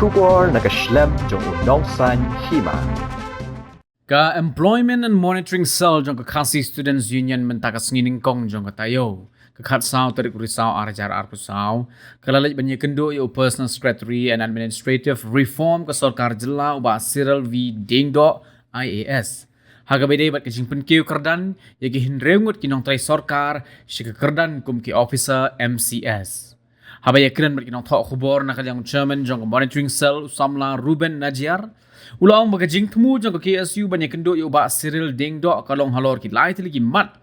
Shubor nakaslem jong unongsan hima. Ka Employment and Monitoring Cell jong ka Khasi Students Union mentakas ngining kong jong ka tayo. Kakat sao tarik risau arajar arkusau. Kalalaj banyak kendo yo Personal Secretary and Administrative Reform ka Sarkar Jilla uba Cyril V Dingdo IAS. Haga bede bat kajing penkiu kerdan yagi hinreungut kinong trai Sarkar shika kerdan kum ki Officer MCS. Habaya kiran bat kinong thok khubor na kalyang Chairman jong ka Monitoring Cell Samla Ruben Najiar. Ulang bagajing temu jong ka KSU banyak kendo yo uba Cyril Dingdo kalong halor ki lai tiligi mat.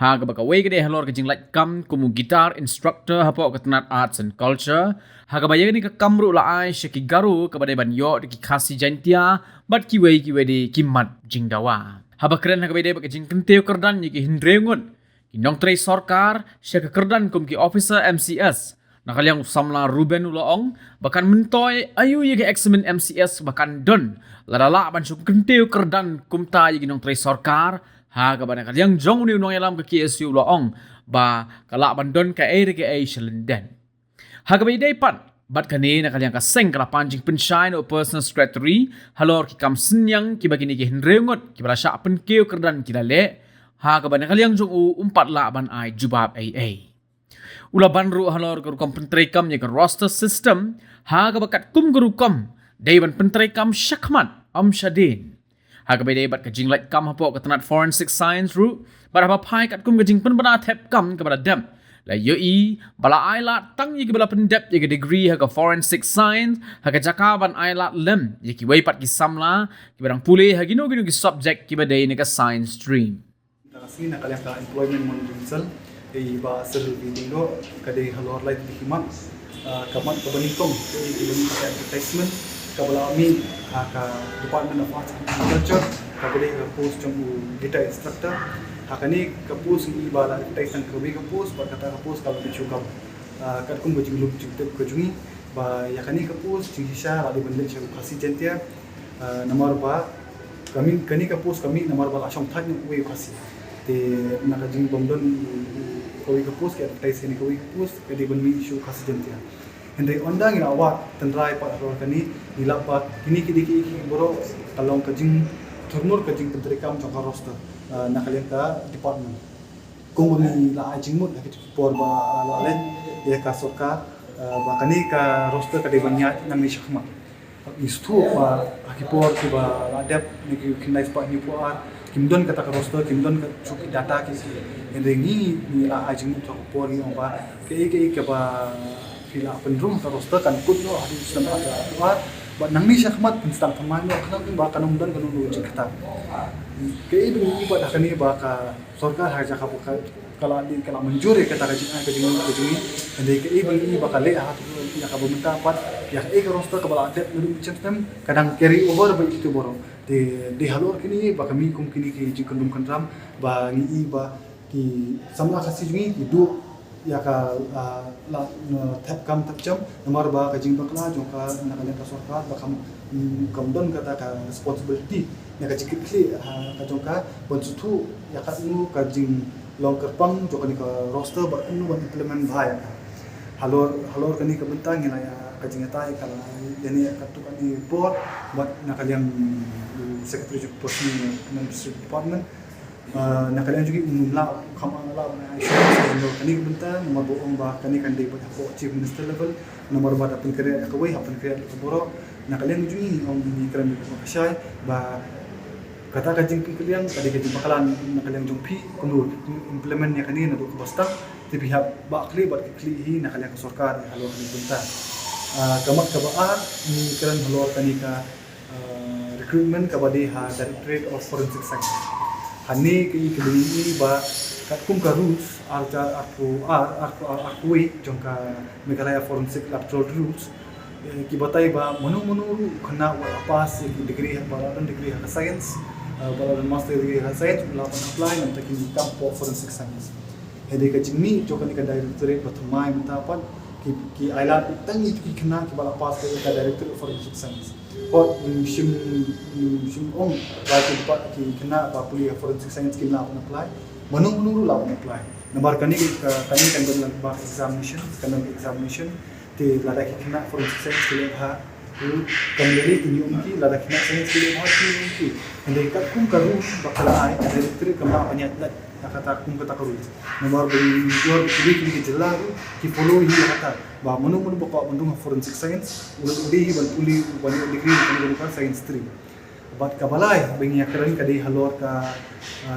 Haga baka way gede halor kajing light kam kumu guitar instructor hapo katanat arts and culture. Haga baya ni ka kamru laai shiki garu kabade banyo di ki Khasi jantia bat ki way di kimat jingdawa. Haba keren haga bade baka jing kenteu kerdan yiki hindrengun. Kinong tray Sarkar shika kerdan kum ki Officer MCS. Nakalyang Samla Ruben Ulaong bahkan mentoy ayu yagi examen MCS bahkan don ladala ban syuk kenteu kerdan kumta yagi nong tray Sarkar. Haga ba nakalyang jong ni unong yalam ka KSU Ulaong ba kala bandon ka ay shalenden. Haga ba iday pan bat kani nakalyang ka seng kala panjing pensyai no Personal Secretary halor ki kam senyang ki bagi ni ki hinreungot ki bala sya penkeu kerdan kilale. Haga ba nakalyang jong umpat la ban ay jubab AA. Ula banru halor kerukom pentrekam ya ke roster system haga bakat kum kerukom daiban pentrekam syakmat Syadin. Haga bede bat kajing light kam hapo katanat forensic science ru barapa pai kat kum kajing penbana tap kam kepada dem la yoi bala ailat tang ye bala pendep ye degree haga forensic science haga jakaban ailat lem ye ki way pat ki samla ki barang pulih hagi no ki subject ki badai ne ka science stream. Kasi nakalyang ka employment monitoring cell ba Cyril V Dingdo kadai halor light di himat kamat kabaningkong ibang advertisement kabala mi ka Department of Arts and Culture kabali ka post jong guitar instructor hakani ka post iba la advertisement kabi ka post kata ka post kalau bichukam kat kum bajing lup jikte ko jungi ba yakani ka post jingisha la di bende chang Khasi jantia nomor ba kami kani ka post kami nomor ba asham thak ni we Khasi te nakajing bomdon kawi ka post ke advertise ni kawi ka post ke di ban mi issue Khasi jantia Hendai ondang ina awak tendrai pak rol kani dilapa kini kidi boro kalong kajing turnur kajing penterikam cokar roster nakalian ka department kunguni la ajing mut ka por ba la len ya ka Sarkar ba kani ka roster ka debanya nang ni syakma istu ba akipor ki ba adap ni kinai pak ni puar kimdon kata ka roster kimdon ka cuki data ki hendai ni la ajing mut ka por ni ba ke ba pila pendrum ka roster kan kut no hari sistem ada ba nang ni syakmat instan pemain no kanang ba kanong dan kanong logik kata ke ibu ni ba dakani ba ka Sarkar haja ka kala di kala menjuri kata ka jingan ande ke ibu ni ba kale ha ya ka bumenta pat ya ke roster ka bala adet nu sistem kadang carry over ba itu boro di halor kini ba kami kum kini ki jikundum kandram ba ngi ba ki samla Khasi jungi hidup ya ka la tap kam tap jam nomor ba kajing bakla jongka nakalian ka Sarkar ba kam don kata ka responsibility ya ka jikli ka jongka bonsutu ya ka nu kajing long kerpang jongka ni ka roster ba nu ban implement bhai halor kani ka bentang ya kajing tai kala yani ka tu kani board ba nakalian secretary of personnel administrative department nakalian juga umumlah kamala na ayusin kani benta nomor boong ba kani kan day po chief minister level nomor ba dapat kare kawai hapan kare boro nakalian juga ni kran ko kasay ba kata kajing kalian kadi kajing bakalan nakalian jumpi kuno implement nya kani na do basta ti pihak ba kli ba kli hi nakalian ka Sarkar halor ni benta kamat kabaar ni kran halor kani ka recruitment kabadi ha Directorate of Forensic Science hani ki kini ba kat kum ka rules arja aku jongka Meghalaya Forensic Laboratory rules ki batai ba manu khana wa pas ki degree ba dan degree ha science ba dan master degree ha science la pan apply nam takin camp for forensic science hede ka jimi jokani ka directorate prathama mentapan ki ailat tang itu ki khana ki bala pas ka directorate of forensic science Pot sim ong lagi dapat kena apa kuliah forensic science kena apply menunggu lah apply nomor kani kan dalam examination ti lada kena forensic science kuliah kembali ini umki lada kena saya sekali hati umki hendai kat kum karu bakal ai ada elektrik kemana banyak lat kata kum kata karu nomor beri jor kiri jelas ki follow ini kata bah menu bapak mendung forensic science uli uli banyak degree kan science 3 bat kabalai bengi akaran kadai halor ka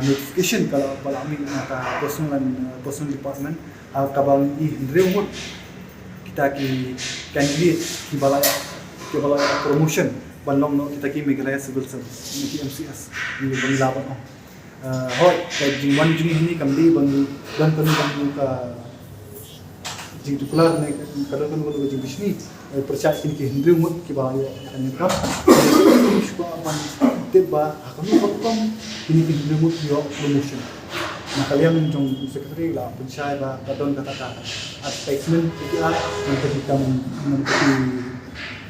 notification kalau balami ka personal department kabal i remote kita ki candidate ki balai promotion balong no kita ki Meghalaya civil service ni MCS ni bang laban hot ka jingwan jing ni kamdi bang dan ka jing tukular ne kadang jing bisni percaya kini ki hindri mut ki balaya kan ka ni shuka apan teba kami potong kini ki hindri mut yo promotion nah kalian jong secretary lah pencai ba kadon kata advertisement PTR untuk kita menjadi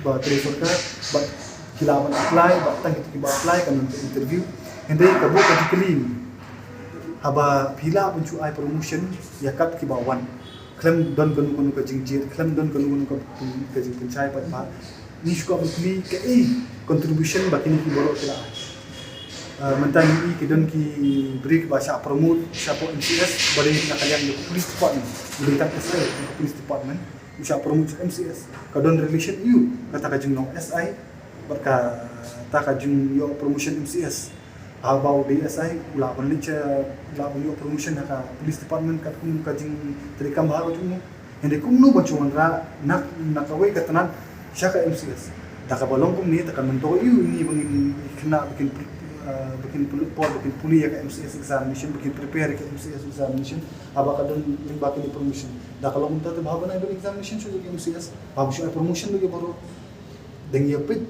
ba tersorka ba kilawan apply ba tang kita ba apply kan untuk interview hendai kabu ka diklim haba pila pencu ai promotion yakat ki bawan klaim don gonu ka jingjir klaim don gonu ka jing pencai ba ni shuka bukli ke contribution ba kini ki boro kila mentang ini kidon ki beri bahasa promote siapa MCS bagi nak kalian di police department bintang SI di police department bisa promote MCS kadon relation you kata kajung long SI berka tak kajung yo promotion MCS abau di SI ulah belice ulah yo promotion ka police department kat kum kajing terikam baharu tu ende kum nu bancuan ra nak kawai katanan syaka MCS tak balong kum ni takkan mentok you ini bangin kena bikin puli ya ke MCS examination bikin prepare ke MCS examination abak kadon limbak ni promotion dah kalau minta tu bahwa na examination sudah ke MCS bagus sudah promotion lagi baru dengi apit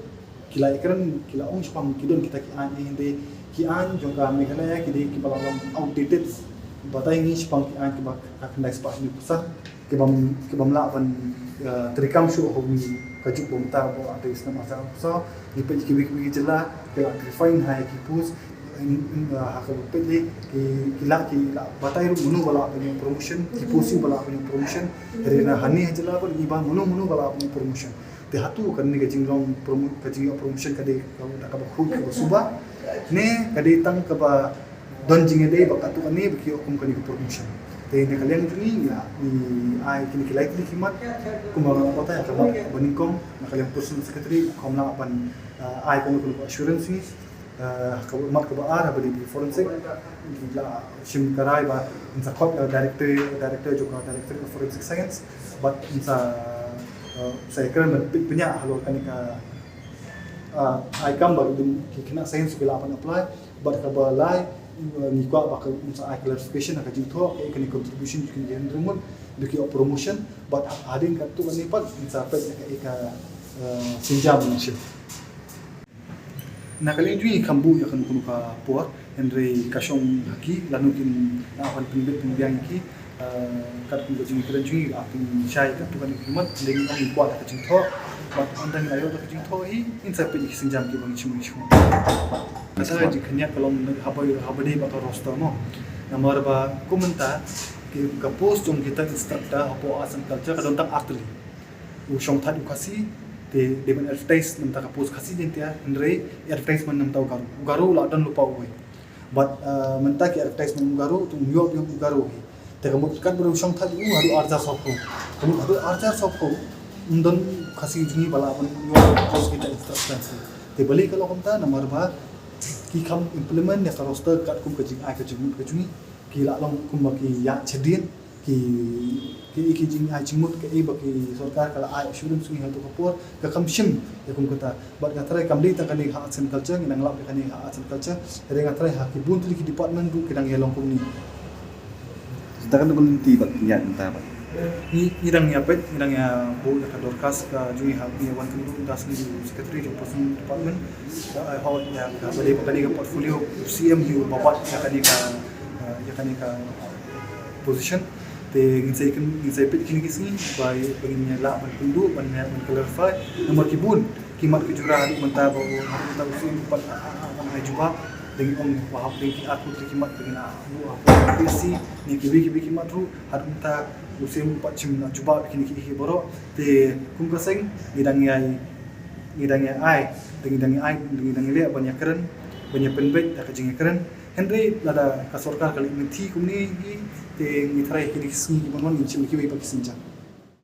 kila ikran kila spam kidon kita ki an hindi ki an jong ka Meghalaya ki ki balang outdated batai ni spam ki an ki bak kena spas ni pasal ki bam la ban terikam syu hobi kajuk bomta bo ada Islam asal so ipet ki wiki jela ke refine hai ki pus hakal pele ki la batai ru munu bala punya promotion ki pusi bala punya promotion rena hani jela pun iba munu bala punya promotion te hatu kan ni jinglong promotion kade kalau tak ka khud ka suba ne kade tang ka ba don jinge dei bakatu kan ni biki okum kan promotion te ne kalian ni ya ni ai kini kilai ni kimat kumala kota ya kabar baningkong na kalian personal secretary komna apan ai kono assurance ni kabar mat kabar ara badi forensic la shim karai ba insa khot director juga director of forensic science but insa saya kira banyak halor kan ka ai kam ba kina science bila apan apply but kabar lai ni ko ba unsa ai clarification ka jitho ke kini contribution kin gen remote duki promotion but adin ka tu ni pat insa pet ka sinjam ni ship nakali jui kambu ya kan kuno ka por andre kasyong haki lanu kin awan pinbet pimbiang ki kat kun jing kren jui apin syai ka tu kan kimat leng ang ko ka jitho but andang ayo ka jitho hi insa pet ki sinjam ki bang chimu chimu Asal jikanya kalau habadi bakal roster mo, nomor ba komentar ke post jom kita instructor apa asan culture kadang tak artli, usong thad ukasi te depan advertise nam tak post kasi jentia andre advertisement nam tau garu la dan lupa uwe, but mentak advertisement garu tu muyok garu, te kamu kan baru usong thad haru arja sopko, kamu haru arja sopko, undon kasi juni bala pun muyok post kita instructor, te balik kalau komta nomor ba ki kam implement ya roster kat kum kajing ai kajing ki la long kum ki ya chedien ki jing ai chimut ke baki sarkar kala ai assurance ni hatu kapor ka kam shim ya kum kata bat ngatrai kam dei ta kani ha action culture nang lap kani ha action culture re ngatrai ha ki bun tri ki department bu kidang yelong kum ni Sedangkan tu berhenti bak niat entah bak. Irang ya pet irang ya bu ya dorkas ka jui ha ni wan kan das ni secretary of person department how ya ka bade kani ka portfolio CM hu babat ya kani ka position te ngisai pet kini kisni by penginya la ban kundu ban clarify nomor kibun kimat kejurah di mentah bawa kita usin pat ai juba dengan orang wahab lagi aku terkimat dengan apa PC ni kibi kimat ru har minta usim pat cim na juba kini borok te kum kaseng bidang yai ngidangnya ai dengidangi le banyak keren banyak penbet tak kejengnya keren Henry lada kasorkar kali menti kumni te ngitrai kiri sini mon mon inci miki bai pakisinja